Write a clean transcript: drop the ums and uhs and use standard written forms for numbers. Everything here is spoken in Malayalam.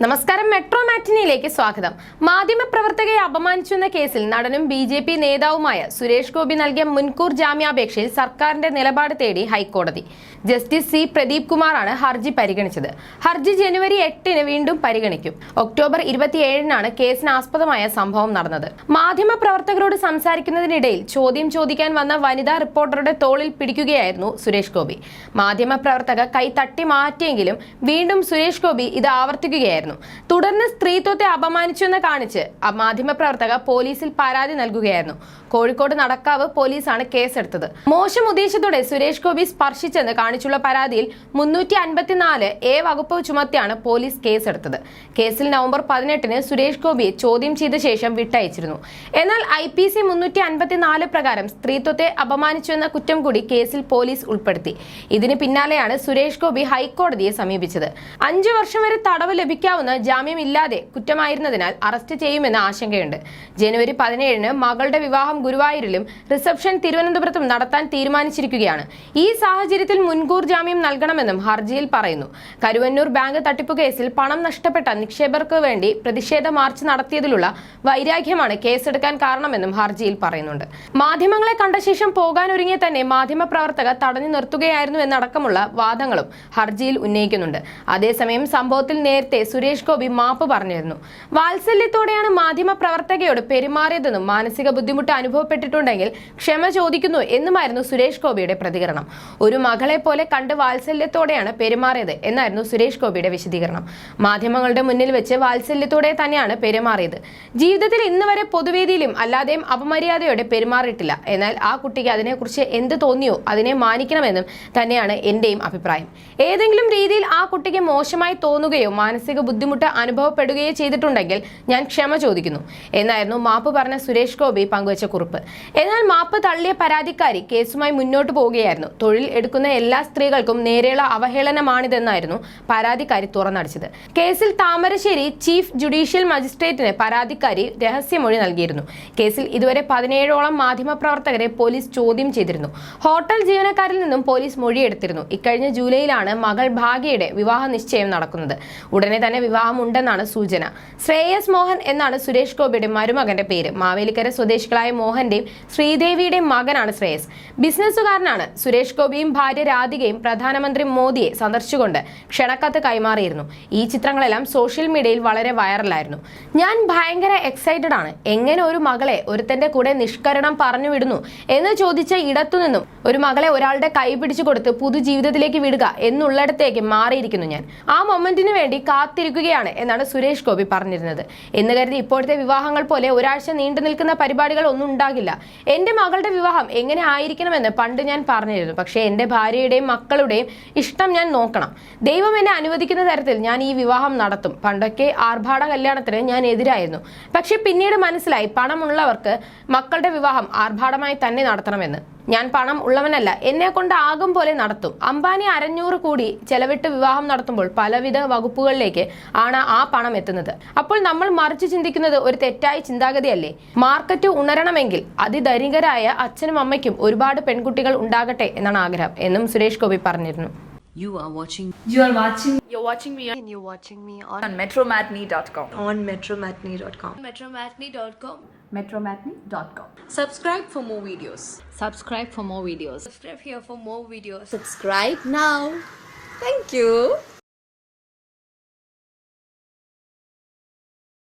നമസ്കാരം, മെട്രോ മാറ്റിനിയിലേക്ക് സ്വാഗതം. മാധ്യമപ്രവർത്തകയെ അപമാനിച്ചെന്ന കേസിൽ നടനും BJP നേതാവുമായ സുരേഷ് ഗോപി നൽകിയ മുൻകൂർ ജാമ്യാപേക്ഷയിൽ സർക്കാരിന്റെ നിലപാട് തേടി ഹൈക്കോടതി. Justice C. പ്രദീപ് കുമാറാണ് ഹർജി പരിഗണിച്ചത്. ഹർജി ജനുവരി 8-ന് വീണ്ടും പരിഗണിക്കും. ഒക്ടോബർ 27-നാണ് കേസിനാസ്പദമായ സംഭവം നടന്നത്. മാധ്യമപ്രവർത്തകരോട് സംസാരിക്കുന്നതിനിടയിൽ ചോദ്യം ചോദിക്കാൻ വന്ന വനിതാ റിപ്പോർട്ടറുടെ തോളിൽ പിടിക്കുകയായിരുന്നു സുരേഷ് ഗോപി. മാധ്യമപ്രവർത്തക കൈ തട്ടി മാറ്റിയെങ്കിലും വീണ്ടും സുരേഷ് ഗോപി ഇത് ആവർത്തിക്കുകയായിരുന്നു. തുടർന്ന് സ്ത്രീത്വത്തെ അപമാനിച്ചെന്ന് കാണിച്ച് മാധ്യമപ്രവർത്തക പോലീസിൽ പരാതി നൽകുകയായിരുന്നു. കോഴിക്കോട് നടക്കാവ് പോലീസാണ് കേസെടുത്തത്. മോശം ഉദ്ദേശത്തോടെ സുരേഷ് ഗോപി സ്പർശിച്ചെന്ന് കാണിച്ചുള്ള പരാതിയിൽ 354A വകുപ്പ് ചുമത്തിയാണ് പോലീസ് കേസെടുത്തത്. കേസിൽ നവംബർ 18-ന് സുരേഷ് ഗോപിയെ ചോദ്യം ചെയ്ത ശേഷം വിട്ടയച്ചിരുന്നു. എന്നാൽ IPC 354 പ്രകാരം സ്ത്രീത്വത്തെ അപമാനിച്ചുവെന്ന കുറ്റം കൂടി കേസിൽ പോലീസ് ഉൾപ്പെടുത്തി. ഇതിന് പിന്നാലെയാണ് സുരേഷ് ഗോപി ഹൈക്കോടതിയെ സമീപിച്ചത്. 5 വർഷം വരെ തടവ് ലഭിക്കാവുന്ന ജാമ്യമില്ലാതെ കുറ്റമായിരുന്നതിനാൽ അറസ്റ്റ് ചെയ്യുമെന്ന ആശങ്കയുണ്ട്. ജനുവരി 17-ന് മകളുടെ വിവാഹം ഗുരുവായൂരിലും റിസപ്ഷൻ തിരുവനന്തപുരത്തും നടത്താൻ തീരുമാനിച്ചിരിക്കുകയാണ്. ഈ സാഹചര്യത്തിൽ മുൻകൂർ ജാമ്യം നൽകണമെന്നും ഹർജിയിൽ പറയുന്നു. കരുവന്നൂർ ബാങ്ക് തട്ടിപ്പ് കേസിൽ പണം നഷ്ടപ്പെട്ട നിക്ഷേപകർക്ക് വേണ്ടി പ്രതിഷേധ മാർച്ച് നടത്തിയതിലുള്ള വൈരാഗ്യമാണ് കേസെടുക്കാൻ കാരണമെന്നും ഹർജിയിൽ പറയുന്നുണ്ട്. മാധ്യമങ്ങളെ കണ്ട ശേഷം പോകാനൊരുങ്ങിയ തന്നെ മാധ്യമപ്രവർത്തക തടഞ്ഞു നിർത്തുകയായിരുന്നു എന്നടക്കമുള്ള വാദങ്ങളും ഹർജിയിൽ ഉന്നയിക്കുന്നുണ്ട്. അതേസമയം സംഭവത്തിൽ നേരത്തെ സുരേഷ് ഗോപി മാപ്പ് പറഞ്ഞിരുന്നു. വാത്സല്യത്തോടെയാണ് മാധ്യമപ്രവർത്തകയോട് പെരുമാറിയതെന്നും മാനസിക ബുദ്ധിമുട്ട് അനുഭവപ്പെട്ടിട്ടുണ്ടെങ്കിൽ ക്ഷമ ചോദിക്കുന്നു എന്നുമായിരുന്നു സുരേഷ് ഗോപിയുടെ പ്രതികരണം. ഒരു മകളെ പോലെ കണ്ട് വാത്സല്യത്തോടെയാണ് പെരുമാറിയത് എന്നായിരുന്നു സുരേഷ് ഗോപിയുടെ വിശദീകരണം. മാധ്യമങ്ങളുടെ മുന്നിൽ വെച്ച് വാത്സല്യത്തോടെ തന്നെയാണ് പെരുമാറിയത്. ജീവിതത്തിൽ ഇന്ന് വരെ പൊതുവേദിയിലും അല്ലാതെയും അപമര്യാദയോടെ പെരുമാറിയിട്ടില്ല. എന്നാൽ ആ കുട്ടിക്ക് അതിനെക്കുറിച്ച് എന്ത് തോന്നിയോ അതിനെ മാനിക്കണമെന്നും തന്നെയാണ് എന്റെയും അഭിപ്രായം. ഏതെങ്കിലും രീതിയിൽ ആ കുട്ടിക്ക് മോശമായി തോന്നുകയോ മാനസിക ബുദ്ധിമുട്ട് അനുഭവപ്പെടുകയോ ചെയ്തിട്ടുണ്ടെങ്കിൽ ഞാൻ ക്ഷമ ചോദിക്കുന്നു എന്നായിരുന്നു മാപ്പ് പറഞ്ഞ സുരേഷ് ഗോപി പങ്കുവച്ച കുറിപ്പ്. എന്നാൽ മാപ്പ് തള്ളിയ പരാതിക്കാരി കേസുമായി മുന്നോട്ട് പോവുകയായിരുന്നു. തൊഴിൽ എടുക്കുന്ന എല്ലാ സ്ത്രീകൾക്കും നേരെയുള്ള അവഹേളനമാണിതെന്നായിരുന്നു പരാതിക്കാരി തുറന്നടിച്ചത്. കേസിൽ താമരശ്ശേരി ചീഫ് ജുഡീഷ്യൽ മജിസ്ട്രേറ്റിന് പരാതിക്കാരി രഹസ്യമൊഴി നൽകിയിരുന്നു. കേസിൽ ഇതുവരെ 17ഓളം മാധ്യമപ്രവർത്തകരെ പോലീസ് ചോദ്യം ചെയ്തിരുന്നു. ഹോട്ടൽ ജീവനക്കാരിൽ നിന്നും പോലീസ് മൊഴിയെടുത്തിരുന്നു. ഇക്കഴിഞ്ഞ ജൂലൈയിലാണ് മകൾ ഭാഗ്യയുടെ വിവാഹ നിശ്ചയം നടക്കുന്നത്. ഉടനെ തന്നെ വിവാഹം ഉണ്ടെന്നാണ് സൂചന. ശ്രേയസ് മോഹൻ എന്നാണ് സുരേഷ് ഗോപിയുടെ മരുമകന്റെ പേര്. മാവേലിക്കര സ്വദേശികളായ മോഹന്റെയും ശ്രീദേവിയുടെയും മകനാണ് ശ്രേയസ്. ബിസിനസ്സുകാരനാണ്. സുരേഷ് ഗോപിയും ഭാര്യ രാധികയും പ്രധാനമന്ത്രി മോദിയെ സന്ദർശിച്ചുകൊണ്ട് ക്ഷണക്കത്ത് കൈമാറിയിരുന്നു. ഈ ചിത്രങ്ങളെല്ലാം സോഷ്യൽ മീഡിയയിൽ വളരെ വൈറലായിരുന്നു. ഞാൻ ഭയങ്കര എക്സൈറ്റഡ് ആണ്. എങ്ങനെ ഒരു മകളെ ഒരുത്തന്റെ കൂടെ നിഷ്കരണം പറഞ്ഞു വിടുന്നു എന്ന് ചോദിച്ച ഇടത്തുനിന്നും ഒരു മകളെ ഒരാളുടെ കൈ പിടിച്ചു കൊടുത്ത് പുതുജീവിതത്തിലേക്ക് വിടുക എന്നുള്ളിടത്തേക്ക് മാറിയിരിക്കുന്നു ഞാൻ. ആ മൊമെന്റിന് വേണ്ടി കാത്തിരിക്കുകയാണ് എന്നാണ് സുരേഷ് ഗോപി പറഞ്ഞിരുന്നത്. എന്ന് കരുതി ഇപ്പോഴത്തെ വിവാഹങ്ങൾ പോലെ ഒരാഴ്ച നീണ്ടു നിൽക്കുന്ന പരിപാടികൾ ഒന്നും ഉണ്ടാകില്ല. എന്റെ മകളുടെ വിവാഹം എങ്ങനെ ആയിരിക്കണമെന്ന് പണ്ട് ഞാൻ പറഞ്ഞിരുന്നു. പക്ഷേ എന്റെ ഭാര്യയുടെയും മക്കളുടെയും ഇഷ്ടം ഞാൻ നോക്കണം. ദൈവം എന്നെ അനുവദിക്കുന്ന തരത്തിൽ ഞാൻ ഈ വിവാഹം നടത്തും. പണ്ടൊക്കെ ആർഭാട കല്യാണത്തിന് ഞാൻ എതിരായിരുന്നു. പക്ഷെ പിന്നീട് മനസ്സിലായി പണമുള്ളവർക്ക് മക്കളുടെ വിവാഹം ആർഭാടമായി തന്നെ നടത്തണമെന്ന്. ഞാൻ പണം ഉള്ളവനല്ല, എന്നെ കൊണ്ട് ആകും പോലെ നടത്തും. അംബാനി 600 കോടി ചെലവിട്ട് വിവാഹം നടത്തുമ്പോൾ പലവിധ വകുപ്പുകളിലേക്ക് ആണ് ആ പണം എത്തുന്നത്. അപ്പോൾ നമ്മൾ മറിച്ച് ചിന്തിക്കുന്നത് ഒരു തെറ്റായ ചിന്താഗതിയല്ലേ? മാർക്കറ്റ് ഉണരണമെങ്കിൽ അതിധനികരായ അച്ഛനും അമ്മയ്ക്കും ഒരുപാട് പെൺകുട്ടികൾ ഉണ്ടാകട്ടെ എന്നാണ് ആഗ്രഹം എന്നും സുരേഷ് ഗോപി പറഞ്ഞിരുന്നു. You're watching me on metromatney.com. on metromatney.com. metromatney.com. Subscribe for more videos. Subscribe for more videos. Subscribe here for more videos. Subscribe now. Thank you.